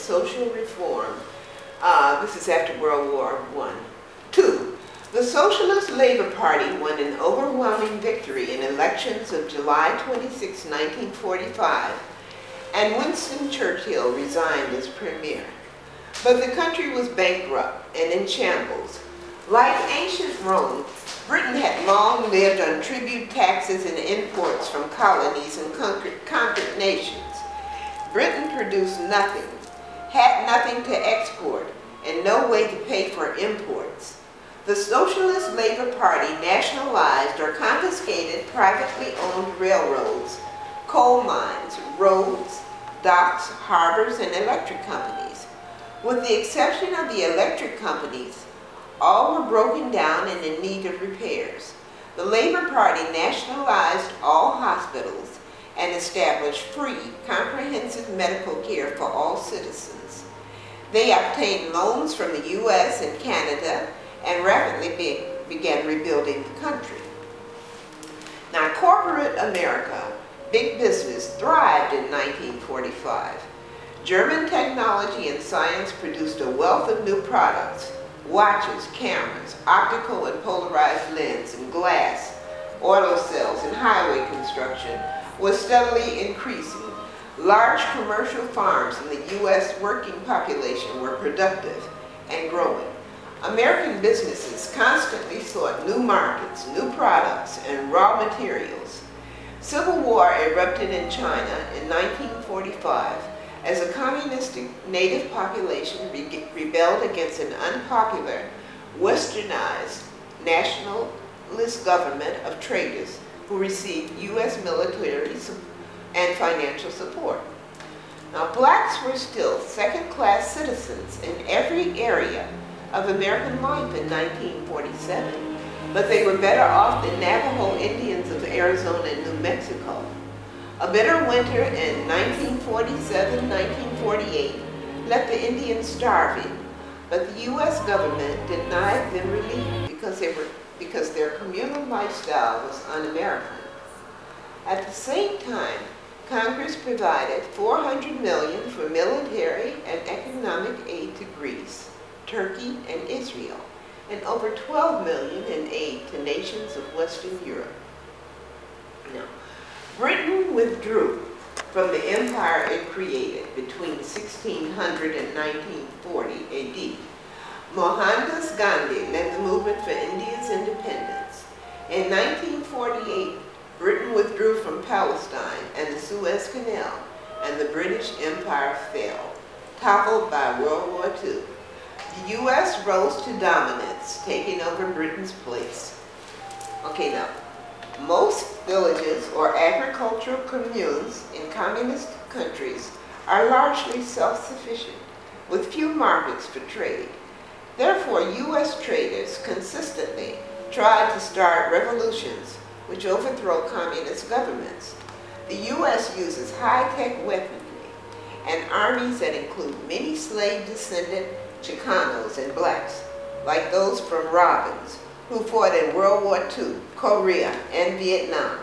social reform. This is after World War I. 2. The Socialist Labor Party won an overwhelming victory in elections of July 26, 1945, and Winston Churchill resigned as premier. But the country was bankrupt and in shambles. Like ancient Rome, Britain had long lived on tribute, taxes, and imports from colonies and conquered nations. Britain produced nothing, had nothing to export, and no way to pay for imports. The Socialist Labor Party nationalized or confiscated privately owned railroads, coal mines, roads, docks, harbors, and electric companies. With the exception of the electric companies, all were broken down and in need of repairs. The Labor Party nationalized all hospitals and established free, comprehensive medical care for all citizens. They obtained loans from the U.S. and Canada and rapidly began rebuilding the country. Now, corporate America, big business, thrived in 1945. German technology and science produced a wealth of new products: watches, cameras, optical and polarized lens and glass, auto cells, and highway construction was steadily increasing. Large commercial farms in the U.S. working population were productive and growing. American businesses constantly sought new markets, new products, and raw materials. Civil war erupted in China in 1945 as a communistic native population rebelled against an unpopular, westernized, nationalist government of traders who received U.S. military and financial support. Now, blacks were still second-class citizens in every area of American life in 1947, but they were better off than Navajo Indians of Arizona and New Mexico. A bitter winter in 1947-1948 left the Indians starving, but the U.S. government denied them relief because their communal lifestyle was un-American. At the same time, Congress provided $400 million for military and economic aid to Greece, Turkey, and Israel, and over $12 million in aid to nations of Western Europe. Now, Britain withdrew from the empire it created between 1600 and 1940 AD. Mohandas Gandhi led the movement for India's independence. In 1948, Britain withdrew from Palestine and the Suez Canal, and the British Empire fell, toppled by World War II. The U.S. rose to dominance, taking over Britain's place. Okay, now, most villages or agricultural communes in communist countries are largely self-sufficient, with few markets for trade. Therefore, U.S. traders consistently tried to start revolutions which overthrow communist governments. The U.S. uses high-tech weaponry and armies that include many slave-descendant Chicanos and blacks, like those from Robbins, who fought in World War II, Korea, and Vietnam.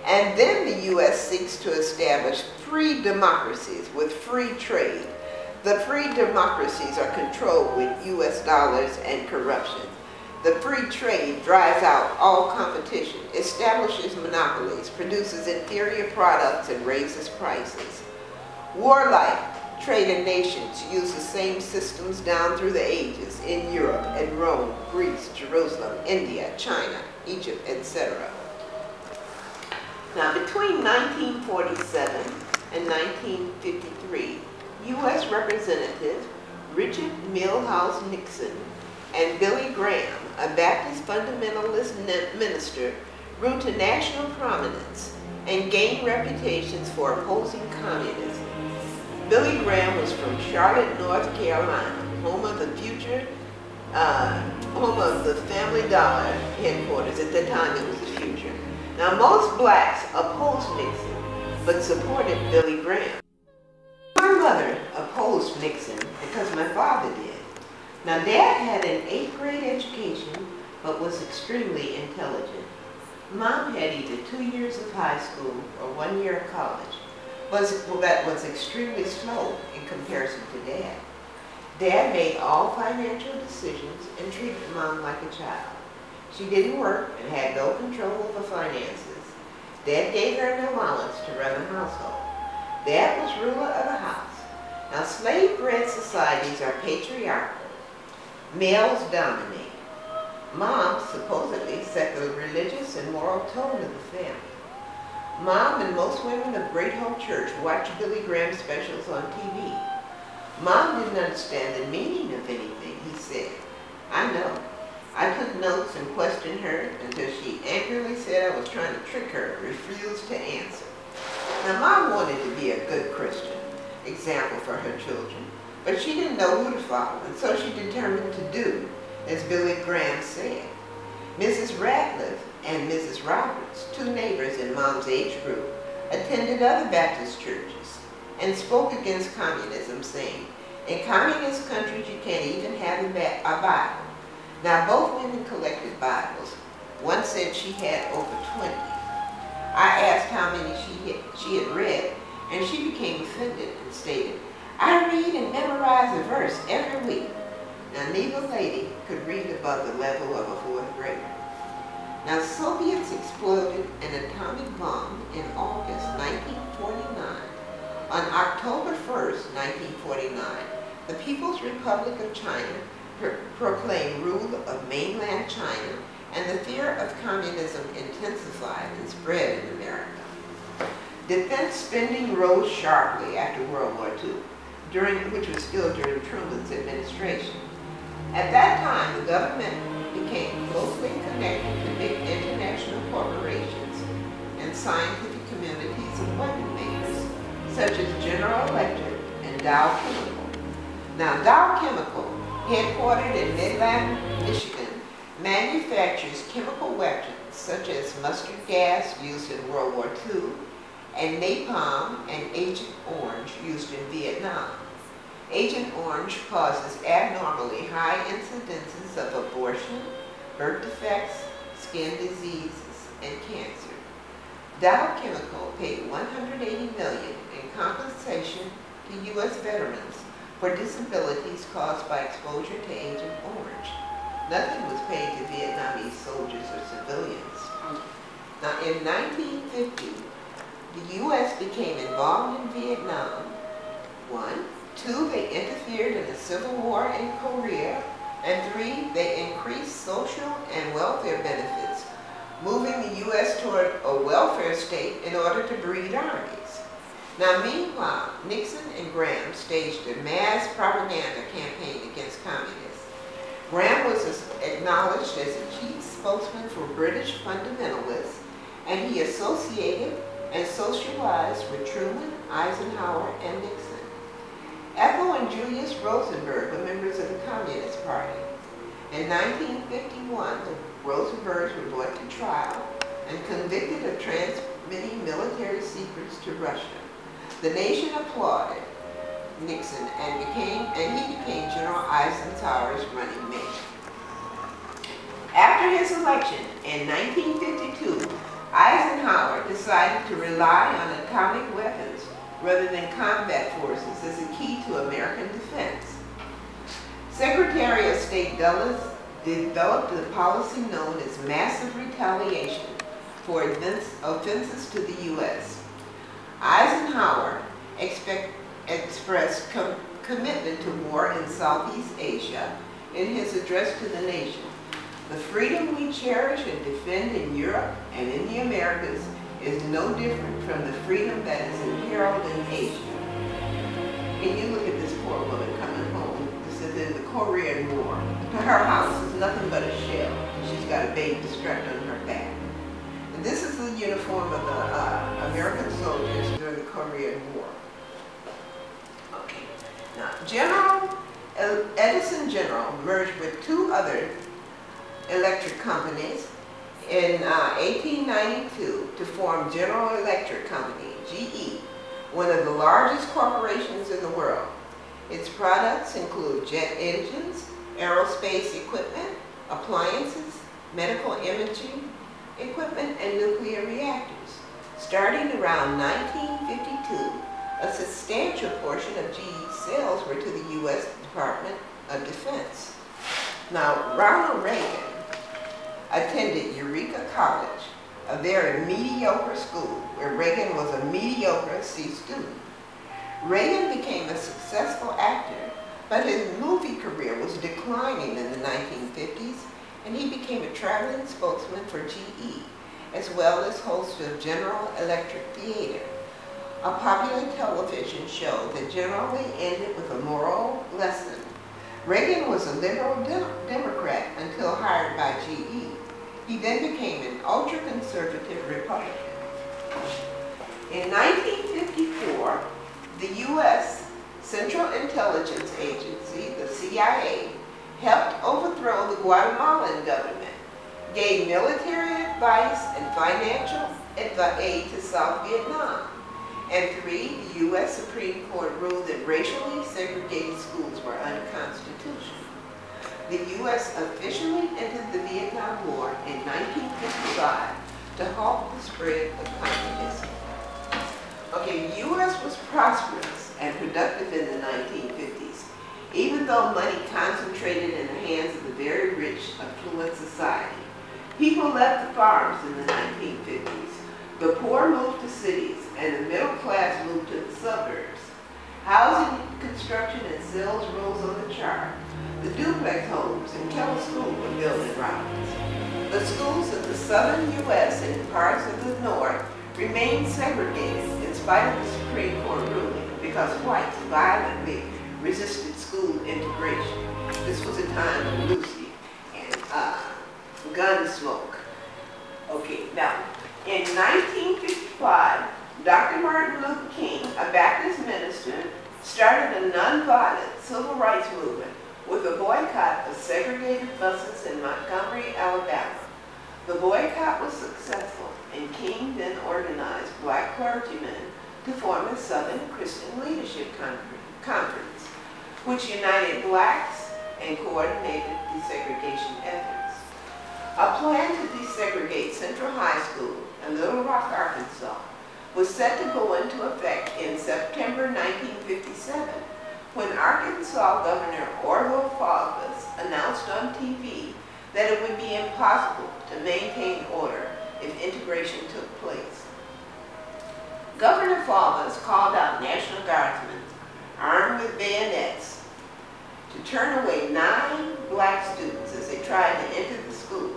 And then the U.S. seeks to establish free democracies with free trade. The free democracies are controlled with U.S. dollars and corruption. The free trade drives out all competition, establishes monopolies, produces inferior products, and raises prices. Warlike traded nations use the same systems down through the ages in Europe and Rome, Greece, Jerusalem, India, China, Egypt, etc. Now, between 1947 and 1953, U.S. Representative Richard Milhous Nixon and Billy Graham, a Baptist fundamentalist minister, grew to national prominence and gained reputations for opposing communism. Billy Graham was from Charlotte, North Carolina, home of the Family Dollar headquarters. At the time, it was the Future. Now, most blacks opposed Nixon, but supported Billy Graham. My mother opposed Nixon because my father did. Now, Dad had an 8th grade education, but was extremely intelligent. Mom had either 2 years of high school or 1 year of college. was extremely slow in comparison to Dad. Dad made all financial decisions and treated Mom like a child. She didn't work and had no control over finances. Dad gave her an allowance to run the household. Dad was ruler of the house. Now, slave-bred societies are patriarchal. Males dominate. Mom supposedly set the religious and moral tone of the family. Mom and most women of Great Hope Church watch Billy Graham specials on TV. Mom didn't understand the meaning of anything he said. I know. I took notes and questioned her until she angrily said I was trying to trick her, refused to answer. Now, Mom wanted to be a good Christian example for her children, but she didn't know who to follow, and so she determined to do as Billy Graham said. Mrs. Ratliff and Mrs. Roberts, two neighbors in Mom's age group, attended other Baptist churches and spoke against communism, saying, in communist countries you can't even have a Bible. Now, both women collected Bibles. One said she had over 20. I asked how many she had read, and she became offended and stated, I read and memorize a verse every week. Now, neither lady could read above the level of a fourth grader. Now, Soviets exploded an atomic bomb in August 1949. On October 1st, 1949, the People's Republic of China proclaimed rule of mainland China, and the fear of communism intensified and spread in America. Defense spending rose sharply after World War II, which was still during Truman's administration. At that time, the government became closely connected to big international corporations and scientific communities of weapon makers, such as General Electric and Dow Chemical. Now, Dow Chemical, headquartered in Midland, Michigan, manufactures chemical weapons such as mustard gas used in World War II, and napalm and Agent Orange used in Vietnam. Agent Orange causes abnormally high incidences of abortion, birth defects, skin diseases, and cancer. Dow Chemical paid $180 million in compensation to U.S. veterans for disabilities caused by exposure to Agent Orange. Nothing was paid to Vietnamese soldiers or civilians. Now, in 1950, the U.S. became involved in Vietnam. 1. 2, they interfered in the Civil War in Korea. And 3, they increased social and welfare benefits, moving the U.S. toward a welfare state in order to breed armies. Now, meanwhile, Nixon and Graham staged a mass propaganda campaign against communists. Graham was acknowledged as the chief spokesman for British fundamentalists, and he associated and socialized with Truman, Eisenhower, and Nixon. Ethel and Julius Rosenberg were members of the Communist Party. In 1951, the Rosenbergs were brought to trial and convicted of transmitting military secrets to Russia. The nation applauded Nixon, and he became General Eisenhower's running mate. After his election in 1952, Eisenhower decided to rely on atomic weapons rather than combat forces as a key to American defense. Secretary of State Dulles developed a policy known as massive retaliation for offenses to the U.S. Eisenhower expressed commitment to war in Southeast Asia in his address to the nation. The freedom we cherish and defend in Europe and in the Americas is no different from the freedom that is imperiled in Asia. And you look at this poor woman coming home. This is in the Korean War. To her house is nothing but a shell. She's got a baby strapped on her back. And this is the uniform of the American soldiers during the Korean War. Okay. Now, Edison General merged with two other electric companies in 1892 to form General Electric Company, GE, one of the largest corporations in the world. Its products include jet engines, aerospace equipment, appliances, medical imaging equipment, and nuclear reactors. Starting around 1952, a substantial portion of GE's sales were to the U.S. Department of Defense. Now, Ronald Reagan attended Eureka College, a very mediocre school where Reagan was a mediocre C student. Reagan became a successful actor, but his movie career was declining in the 1950s, and he became a traveling spokesman for GE, as well as host of General Electric Theater, a popular television show that generally ended with a moral lesson. Reagan was a liberal Democrat until hired by GE. He then became an ultra-conservative Republican. In 1954, the U.S. Central Intelligence Agency, the CIA, helped overthrow the Guatemalan government, gave military advice and financial aid to South Vietnam. And 3, the U.S. Supreme Court ruled that racially segregated schools were unconstitutional. The U.S. officially entered the Vietnam War in 1955 to halt the spread of communism. Okay, the U.S. was prosperous and productive in the 1950s, even though money concentrated in the hands of the very rich, affluent society. People left the farms in the 1950s. The poor moved to cities, and the middle class moved to the suburbs. Housing, construction, and sales rose on the chart. The duplex homes and Keller School were built in Robbins. The schools in the southern U.S. and parts of the north remained segregated in spite of the Supreme Court ruling because whites violently resisted school integration. This was a time of Lucy and gun smoke. Okay, now, in 1955, Dr. Martin Luther King, a Baptist minister, started a nonviolent civil rights movement with a boycott of segregated buses in Montgomery, Alabama. The boycott was successful, and King then organized black clergymen to form a Southern Christian Leadership Conference, which united blacks and coordinated desegregation efforts. A plan to desegregate Central High School in Little Rock, Arkansas, was set to go into effect in September 1957, when Arkansas Governor Orville Faubus announced on TV that it would be impossible to maintain order if integration took place. Governor Faubus called out National Guardsmen armed with bayonets to turn away 9 black students as they tried to enter the school.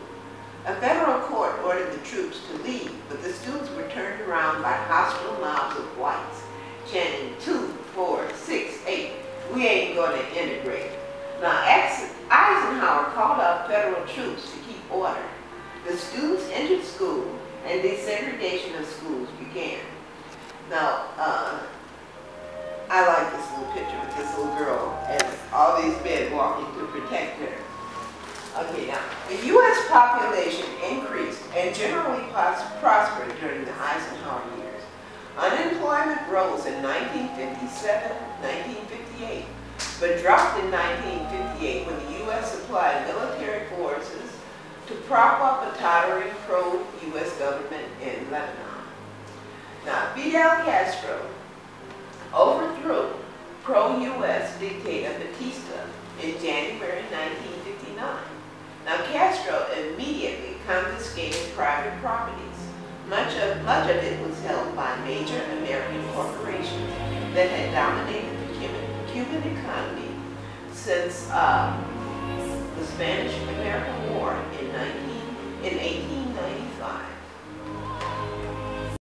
A federal court ordered the troops to leave, but the students were turned around by hostile mobs of whites, chanting 2, 4, 6, 8, we ain't going to integrate. Now, Eisenhower called out federal troops to keep order. The students entered school, and desegregation of schools began. Now, I like this little picture with this little girl and all these men walking to protect her. Okay, now, the U.S. population increased and generally prospered during the Eisenhower years. Unemployment rose in 1957, 1958, but dropped in 1958 when the U.S. supplied military forces to prop up a tottering pro-U.S. government in Lebanon. Now, Fidel Castro overthrew pro-U.S. dictator Batista in January 1959. Now, Castro immediately confiscated private properties. Much of it was held by major American corporations that had dominated the Cuban economy since the Spanish-American